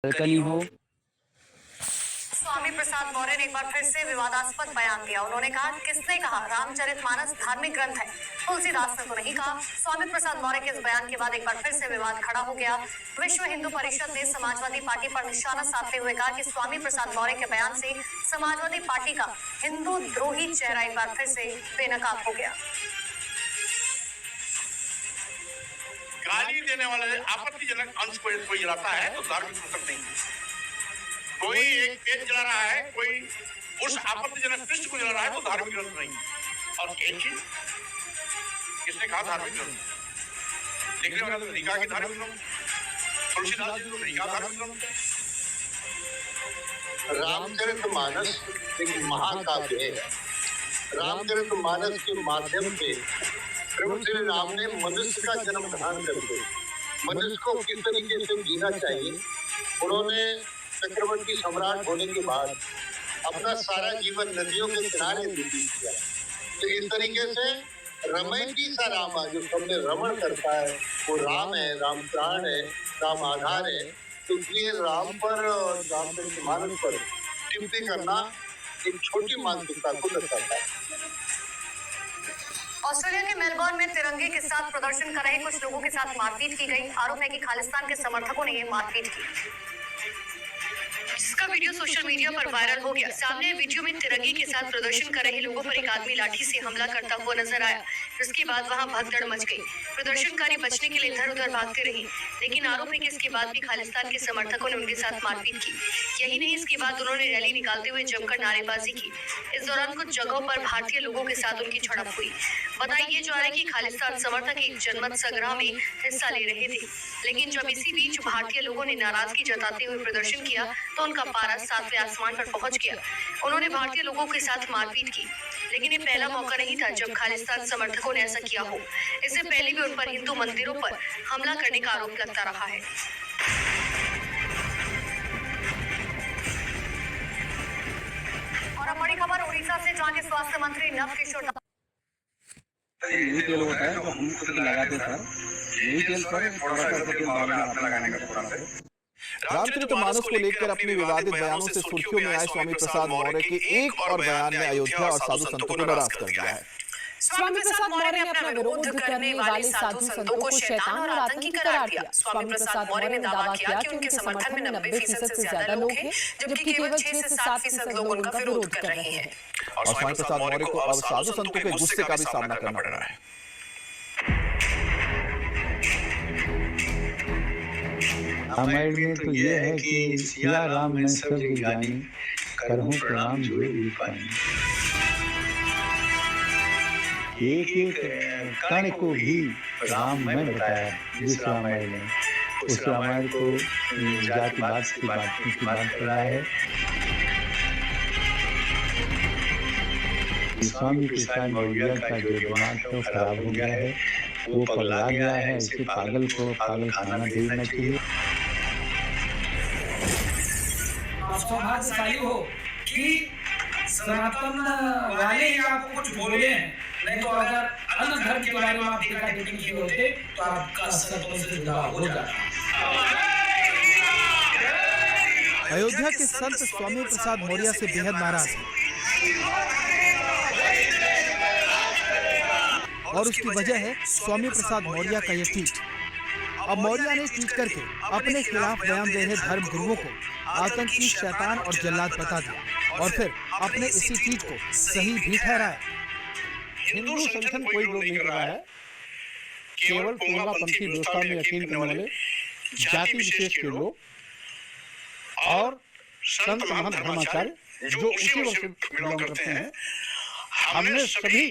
कनी हो। स्वामी प्रसाद मौर्य ने एक बार फिर से विवादास्पद बयान दिया। उन्होंने कहा, किसने कहा रामचरितमानस धार्मिक ग्रंथ है? तुलसीदास ने तो नहीं कहा। स्वामी प्रसाद मौर्य के इस बयान के बाद एक बार फिर से विवाद खड़ा हो गया। विश्व हिंदू परिषद ने समाजवादी पार्टी पर निशाना साधते हुए कहा कि स्वामी प्रसाद मौर्य के बयान से समाजवादी पार्टी का हिंदू द्रोही चेहरा एक बार फिर से बेनकाब हो गया। गाली देने वाले आपत्तिजनक अंश को कोई जलाता है तो धार्मिक संकट नहीं है। कोई एक पेज जला रहा है, कोई उस आपत्तिजनक पृष्ठ को जला रहा है तो धार्मिक ग्रंथ नहीं है। और एक चीज, किसने कहा धार्मिक ग्रंथ? लिखने वाला तो नहीं कहा कि धार्मिक ग्रंथ, तुलसीदास जी तो नहीं कहा धार्मिक ग्रंथ। रामचरितमानस एक महाकाव्य है। रामचरितमानस के माध्यम से प्रभु श्री राम ने मनुष्य का जन्म धारण करके मनुष्य को किस तरीके से जीना चाहिए, उन्होंने चक्रवर्ती सम्राट होने के बाद अपना सारा जीवन नदियों के किनारे व्यतीत किया। तो इस तरीके से रमैती सा राम जो सबने रमण करता है वो राम है, राम प्राण है, राम आधार है। तो इसलिए राम पर, रामचरितमानस पर टिप्पणी करना एक छोटी मानसिकता को दर्शाता है। ऑस्ट्रेलिया के मेलबर्न में तिरंगे के साथ प्रदर्शन कर रहे कुछ लोगों के साथ मारपीट की गई। आरोप है कि खालिस्तान के समर्थकों ने ये मारपीट की, जिसका वीडियो सोशल मीडिया पर वायरल हो गया। सामने वीडियो में तिरंगे के साथ प्रदर्शन कर रहे लोगों पर एक आदमी लाठी से हमला करता हुआ नजर आया। जिसके बाद वहां भगदड़ मच गई। प्रदर्शनकारी बचने के लिए इधर उधर भागते रहे, लेकिन आरोप है कि इसके बाद भी खालिस्तान के समर्थकों ने उनके साथ मारपीट की। यही नहीं, इसके बाद उन्होंने रैली निकालते हुए जमकर नारेबाजी की। इस दौरान कुछ जगहों पर भारतीय लोगों के साथ उनकी झड़प हुई। बताइए जा रहा है कि खालिस्तान समर्थक एक जनमत संग्राम में हिस्सा ले रहे थे, लेकिन जब इसी बीच भारतीय लोगों ने नाराजगी जताते हुए प्रदर्शन किया तो उनका पारा 7वें आसमान पर पहुंच गया। उन्होंने भारतीय लोगों के साथ मारपीट की, लेकिन ये पहला मौका नहीं था जब खालिस्तान समर्थकों ने ऐसा किया हो। इससे पहले भी उन पर हिंदू मंदिरों पर हमला करने का आरोप लगता रहा है। और अब बड़ी खबर उड़ीसा से, जहां के स्वास्थ्य मंत्री नवकिशोर यही तेल होता है जो हम खुद लगाते हैं सर। यही तेल पर थोड़ा सा तेल में हाथ लगाने का थोड़ा सा। रामचरितमानस को लेकर अपने विवादित बयानों से सुर्खियों में आए स्वामी प्रसाद मौर्य के एक और बयान ने अयोध्या और साधु संतों को नाराज कर दिया है। स्वामी प्रसाद मौर्य ने अपना विरोध करने वाले साधु संतों को शैतान और आतंकी करार दिया। स्वामी प्रसाद मौर्य ने दावा किया कि उनके समर्थन में 90% से ज्यादा लोग हैं, जबकि केवल 6 से 7% लोग उनका विरोध कर रहे हैं। और स्वामी प्रसाद मौर्य को अब साधु संतों के गुस्से का भी सामना करना पड़ रहा है। रामायण में तो ये है कि सिया राम मैं सब जग जानी, करहूं प्रणाम जोड़े पानी। एक एक कण को भी राम में बताया जिस रामायण में, उस रामायण को जातिवाद की बात कर रहा है। स्वामी प्रसाद मौर्य का जो दिमाग तो खराब हो गया है, वो पगला गया है। इसे पागल को पागल खाना देना चाहिए। सौभाग्यशाली हो कि सनातन वाले ही आपको कुछ बोले हैं, नहीं तो अगर अन्य धर्म के बारे में आप टीका टिप्पणी किए होते तो आपका सत्य से जुड़ा हो जाता। अयोध्या के संत स्वामी प्रसाद मौर्य से बेहद नाराज हैं और उसकी वजह है स्वामी प्रसाद मौर्य का यह ट्वीट। अब मौर्य ने ट्वीट करके अपने खिलाफ बयान दे रहे धर्म गुरुओं को आतंकी, शैतान और जल्लाद बता दिया और फिर अपने इसी ट्वीट को सही भी ठहराया। हिंदू संगठन कोई विरोध नहीं कर रहा है, केवल पूर्वापंथी व्यवस्था में यकीन करने वाले जाति विशेष के लोग और संत महंत धर्माचार्य जो उसी वक्त से बिलोंग करते हैं। हमने सभी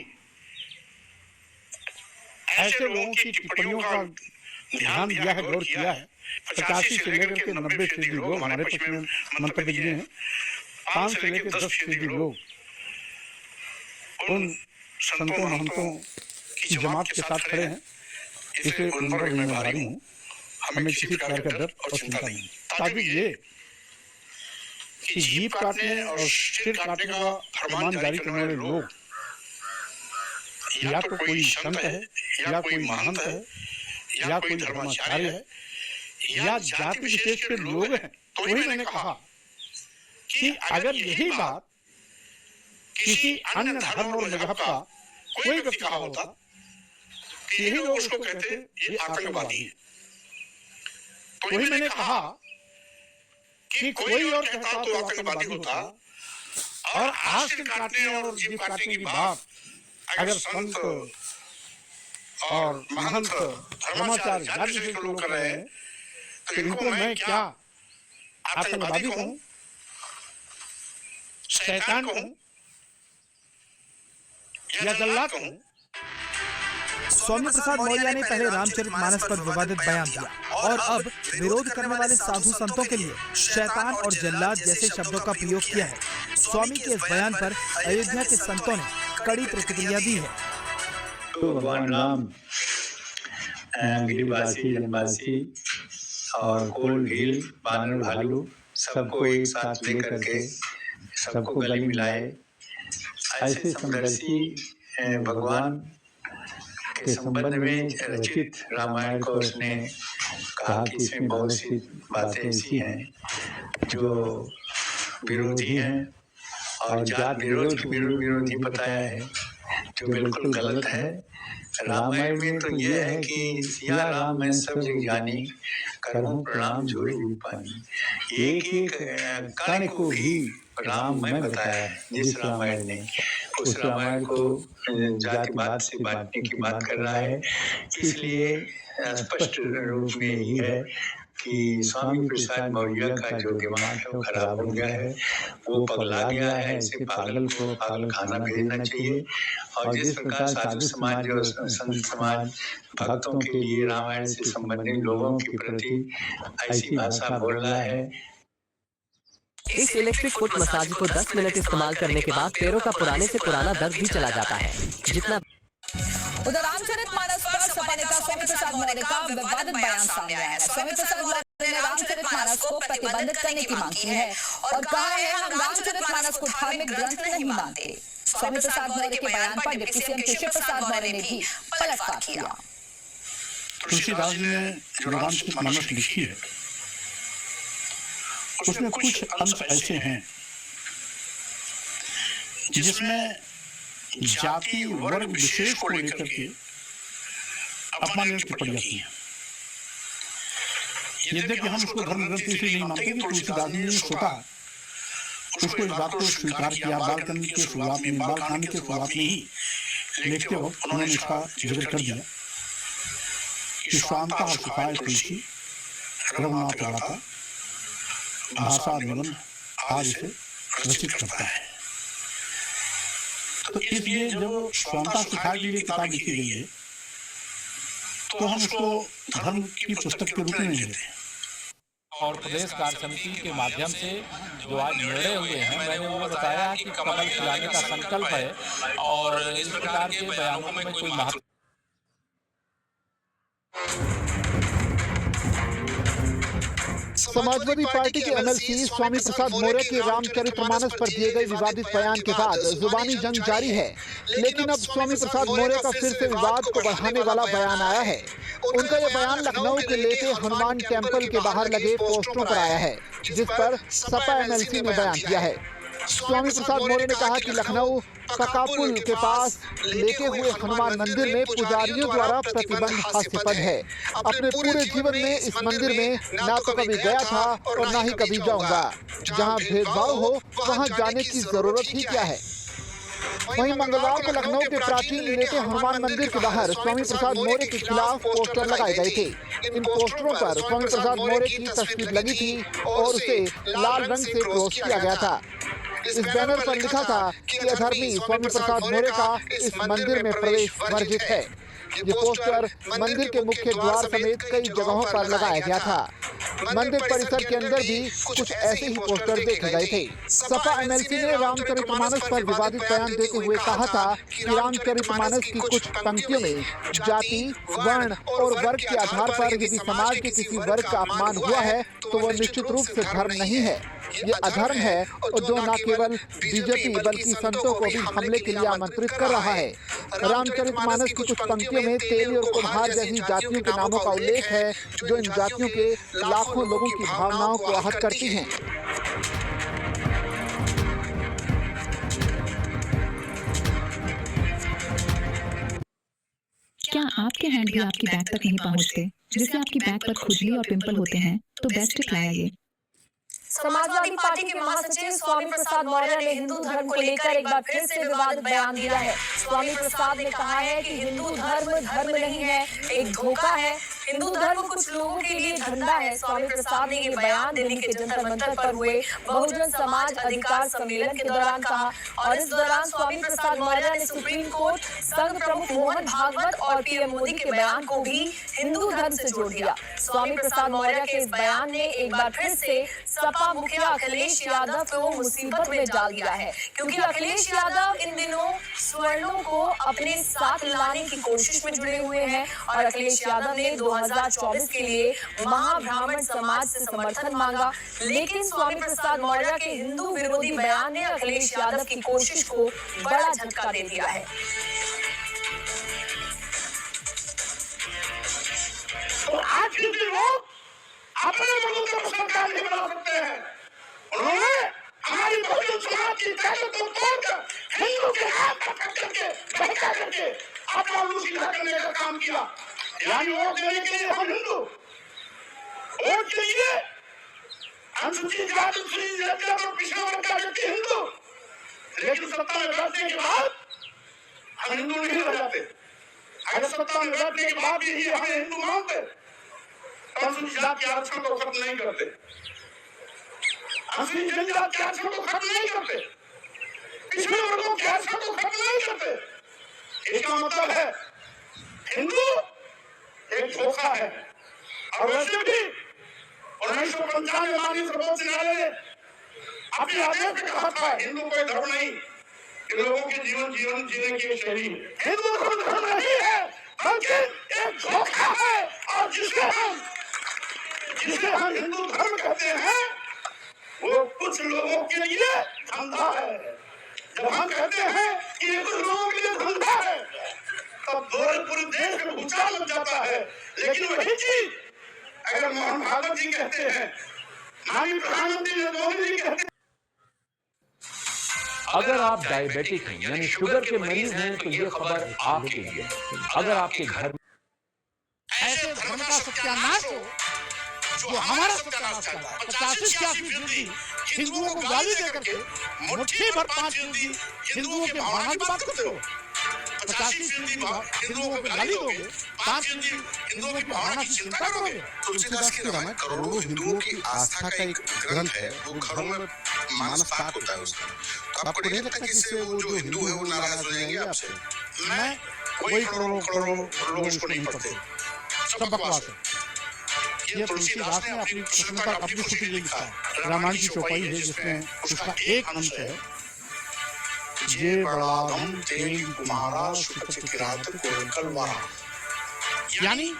ऐसे लोगों की टिप्पणियों का ध्यान दिया है, गौर किया है। 85 से लेकर के 90% लोग हमारे पक्ष में मंतव्य दिए हैं। 5 से लेकर 10% लोग उन संतों महंतों की जमात के साथ खड़े हैं। इसे उन पर जिम्मेदारी हूँ, हमें किसी प्रकार का डर और चिंता नहीं, ताकि ये कि जीभ काटने और सिर काटने का फरमान जारी करने वाले लोग या तो कोई संत है, या कोई महंत है, या कोई धर्माचार्य है, या जाति विशेष के लोग हैं तो ही मैंने कहा कि अगर यही बात किसी अन्य धर्म और मजहब का कोई व्यक्ति कहा होता कि यही लोग उसको कहते ये आतंकवादी है। तो ही मैंने कहा कि कोई और कहता तो आतंकवादी होता, और आंख काटने और जीभ काटने की बात अगर संत और महंत धर्माचार्य जाति से लोग कर रहे हैं तो इनको मैं क्या आतंकवादी कहूं, शैतान कहूं या जल्लाद कहूं? स्वामी प्रसाद मौर्य ने पहले रामचरितमानस पर विवादित बयान दिया और अब विरोध करने वाले साधु संतों के लिए शैतान और जल्लाद जैसे शब्दों का प्रयोग किया है। स्वामी के इस बयान पर अयोध्या के संतों ने कड़ी प्रतिक्रिया दी है। तो भगवान राम गिरिवासी जनवासी और कोल भील बानर भालू सबको एक साथ लेकर के सबको गले मिलाए, ऐसे समदर्शी भगवान के संबंध में रचित रामायण को उसने कहा कि इसमें बहुत सी बातें ऐसी हैं जो विरोधी हैं और जात विरोधी बताया है, जो बिल्कुल गलत है। रामायण में तो यह है कि सिया राम मैं सब जग जानी, करहूं प्रणाम जोड़े पानी। एक एक कण को भी राम में बताया है। जिस रामायण ने उस रामायण को जातिवाद से बांटने की बात कर रहा है, इसलिए स्पष्ट रूप में यही है कि स्वामी प्रसाद मौर्य का जो दिमाग है वो खराब हो गया है, वो पगला गया है। ऐसे पागल को पागल खाना भेजना चाहिए। और जिस प्रकार साधु समाज और संत समाज भक्तों के लिए रामायण से संबंधित लोगों के प्रति ऐसी भाषा बोल रहा है। इस इलेक्ट्रिक फुट मसाज को 10 मिनट इस्तेमाल करने के बाद पैरों का पुराने से पुराना दर्द भी चला जाता है। जितना उधर रामचरितमानस पर सपा नेता स्वामी प्रसाद मौर्य का विवादित बयान सामने आया है। स्वामी प्रसाद मौर्य ने रामचरितमानस को प्रतिबंधित करने की मांग की है और कहा है हम रामचरितमानस को धार्मिक ग्रंथ नहीं मानते। स्वामी प्रसाद मौर्य के बयान पर डिप्टी सीएम केशव प्रसाद मौर्य ने भी पलटवार किया। तुलसीदास जी ने जो रामचरितमानस लिखी है उसमें कुछ अंश ऐसे हैं जिसमें जाति वर्ग विशेष को लेकर के अपमानजनक टिप्पणियां की हैं। यद्यपि हम उसको धर्म ग्रंथ इसलिए नहीं मानते कि तुलसीदास जी ने स्वतः उसको इस बात को स्वीकार किया। बालकांड के शुरुआत में ही लिखते वक्त उन्होंने इसका जिक्र कर दिया कि स्वांता और सुखाय तुलसी रघुनाथ गाथा भाषा निबंध आज इसे रचित करता है। तो इसलिए जब स्वांता सुखाय के लिए किताब लिखी गई है तो हम उसको धर्म की पुस्तक के रूप में नहीं लेते। और प्रदेश कार्य समिति के माध्यम से जो आज निर्णय हुए हैं, मैंने उन्हें बताया कि कमल खिलाने का संकल्प है और इस प्रकार के बयानों में कोई महत्व। समाजवादी पार्टी के एमएलसी स्वामी प्रसाद मौर्य के रामचरितमानस पर दिए गए विवादित बयान के बाद जुबानी जंग जारी है, लेकिन अब स्वामी प्रसाद मौर्य का फिर से विवाद को बढ़ाने वाला बयान आया है। उनका यह बयान लखनऊ के लेटे हनुमान टेम्पल के बाहर लगे पोस्टरों पर आया है, जिस पर सपा एमएलसी ने बयान दिया है। स्वामी प्रसाद मौर्य ने कहा कि लखनऊ ककापुल के पास लेटे हुए हनुमान मंदिर में पुजारियों द्वारा प्रतिबंध हास्यास्पद है। अपने पूरे जीवन में इस मंदिर में ना तो कभी गया था और ना ही कभी जाऊंगा। जहां भेदभाव हो वहां जाने की जरूरत ही क्या है। वहीं मंगलवार को लखनऊ के प्राचीन लेटे हनुमान मंदिर के बाहर स्वामी प्रसाद मौर्य के खिलाफ पोस्टर लगाए गए थे। इन पोस्टरों पर स्वामी प्रसाद मौर्य की तस्वीर लगी थी और उसे लाल रंग से क्रॉस किया गया था। इस बैनर पर लिखा था कि अधर्मी स्वामी प्रसाद मौर्य का इस मंदिर में प्रवेश वर्जित है। ये पोस्टर मंदिर के मुख्य द्वार समेत कई जगहों पर लगाया गया था। मंदिर परिसर के अंदर भी कुछ ऐसे ही पोस्टर देखे गए थे। सपा एमएलसी ने रामचरितमानस पर विवादित बयान देते हुए कहा था कि रामचरितमानस की कुछ पंक्तियों में जाति, वर्ण और वर्ग के आधार पर यदि समाज के किसी वर्ग का अपमान हुआ है तो वह निश्चित रूप से धर्म नहीं है, ये अधर्म है और जो न केवल बीजेपी बल्कि संतों को भी हमले के लिए आमंत्रित कर रहा है। रामचरितमानस की कुछ पंक्तियों में तेली और कुम्हार जैसी जातियों के नामों का उल्लेख है, जो इन जातियों के लाखों लोगों की भावनाओं को आहत करती हैं। क्या आपके हैंड भी आपकी बैक तक नहीं पहुंचते, जिससे आपकी बैक पर खुजली और पिंपल होते हैं? तो बेस्ट टिप लाया ये। समाजवादी पार्टी के महासचिव स्वामी प्रसाद मौर्य ने हिंदू धर्म को लेकर एक बार फिर से विवादित बयान दिया है। स्वामी प्रसाद ने कहा है कि हिंदू धर्म धर्म नहीं है, एक धोखा है। हिंदू धर्म कुछ लोगों के लिए धंधा है। स्वामी प्रसाद ने ये बयान दिल्ली के जंतर मंतर पर हुए बहुजन समाज अधिकार सम्मेलन के दौरान कहा और इस दौरान स्वामी प्रसाद मौर्य ने सुप्रीम कोर्ट, संघ प्रमुख मोहन भागवत और पीएम मोदी के बयान को भी हिंदू धर्म से जोड़ दिया। स्वामी प्रसाद मौर्य के इस बयान ने एक बार फिर से सपा मुखिया अखिलेश यादव को मुसीबत में डाल दिया है, क्योंकि अखिलेश यादव इन दिनों स्वर्णों को अपने साथ लाने की कोशिश में जुड़े हुए हैं और अखिलेश यादव ने 2024 के लिए महाब्राह्मण समाज से समर्थन मांगा, लेकिन स्वामी प्रसाद मौर्य के हिंदू विरोधी बयान ने अखिलेश यादव की कोशिश को बड़ा झटका दे दिया है। तो आज के लोग अपने लोगों को सरकार नहीं बना सकते हैं। उन्होंने हमारी बहुजन समाज की ताकत को तोड़कर हिंदू के हाथ पकड़ करके बहका करके अपना मुंह सीधा करने का काम किया। यानी वोट देने के लिए हम हिंदू, वोट के लिए अनुसूचित जाति, अनुसूचित जाति और पिछड़ा वर्ग का व्यक्ति हिंदू, लेकिन सत्ता में बैठने के बाद हम हिंदू नहीं रह जाते। अगर सत्ता में बैठने के बाद भी हमें हिंदू मानते, अनुसूचित जाति के आरक्षण को खत्म नहीं करते, अनुसूचित जनजाति के आरक्षण को खत्म नहीं करते, पिछड़े वर्गों के आरक्षण को खत्म नहीं करते। इसका मतलब है हिंदू एक धोखा है। और वैसे भी 1995 माननीय सर्वोच्च न्यायालय ने अपने आदेश में कहा था हिंदू कोई धर्म नहीं, लोगों के जीवन जीने की शैली। हिंदू धर्म नहीं है, बल्कि एक धोखा है। और जिसे हम हिंदू धर्म कहते हैं वो कुछ लोगों के लिए धंधा है। जब हम कहते हैं कि ये कुछ लोगों के लिए धंधा है, तब पूरे देश में भूचाल लग जाता है। लेकिन वही चीज अगर मोहन भागवत जी कहते हैं, माननीय प्रधानमंत्री नरेंद्र मोदी जी कहते हैं। अगर आप डायबिटिक हैं यानी शुगर के मरीज हैं तो ये खबर आपके लिए। अगर आपके घर में ऐसे धर्म का सत्यानाश हो जो हमारा सत्यानाश कर रहा है, 85% हिंदुओं को गाली देकर के मुट्ठी भर 5% हिंदुओं के भावना की बात करते हो। 85% हिंदुओं को गाली दोगे, 5% हिंदुओं की भावना की चिंता करोगे। तुलसीदास की रामायण करोड़ों हिंदुओं की आस्था का एक ग्रंथ है। वो घरों में मानस पाठ होता है उसका। तो आपको नहीं लगता कि इससे वो जो हिंदू है वो नाराज हो जाएंगे आपसे? मैं कोई करोड़ों लोग इसको नहीं पढ़ते, सब बकवास है। ये तुलसीदास ने अपनी स्वतंत्रता अपनी खुशी के लिए लिखा है। रामायण की चौपाई है जिसमें उसका एक अंश है, जे बड़ाधम तेल कुम्हारा सुपच किरात को कलवारा। यानी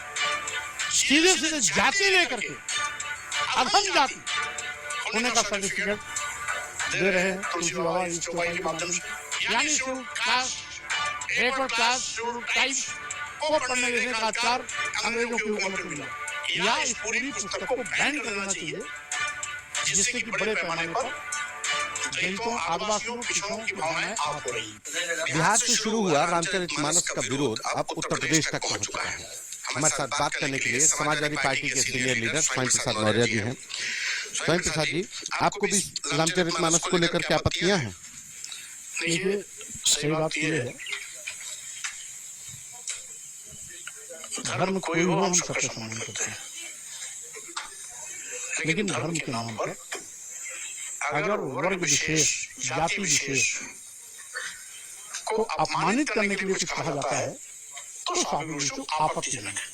सीधे सीधे जाति लेकर के अधम जाति होने का सर्टिफिकेट दे रहे हैं तुलसी बाबा इस चौपाई के माध्यम से। यानी schedule caste, backward caste, schedule tribes को पढ़ने लिखने का अधिकार अंग्रेजों की हुकूमत को मिला। या इस पूरी पुस्तक को बैन कर देना चाहिए, जिससे कि बड़े पैमाने पर दलितों, आदिवासियों, पिछड़ों की भावनाएं आप हो रही। बिहार से शुरू हुआ रामचरितमानस का विरोध अब उत्तर प्रदेश तक पहुंच चुका है। हमारे साथ बात करने के लिए समाजवादी पार्टी के सीनियर लीडर स्वामी प्रसाद मौर्य जी हैं। स्वामी प्रसाद जी, आपको भी रामचरितमानस को लेकर क्या आपत्तियां हैं? देखिए, सही बात यह है, धर्म कोई हो हम सबसे सम्मान करते हैं, लेकिन धर्म के नाम पर अगर वर्ग विशेष, जाति विशेष को अपमानित करने के लिए कुछ कहा जाता है तो स्वाभाविक रूप से आपत्तिजनक है।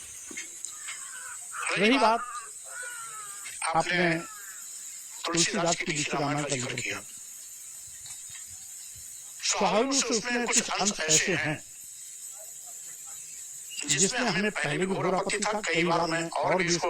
रही बात आपने तुलसीदास की लिखी रामायण का जिक्र किया, स्वाभाविक रूप से उसमें कुछ अंश ऐसे हैं जिसमें हमें पहले भी घोर आपत्ति था। कई बार मैं और भी उसको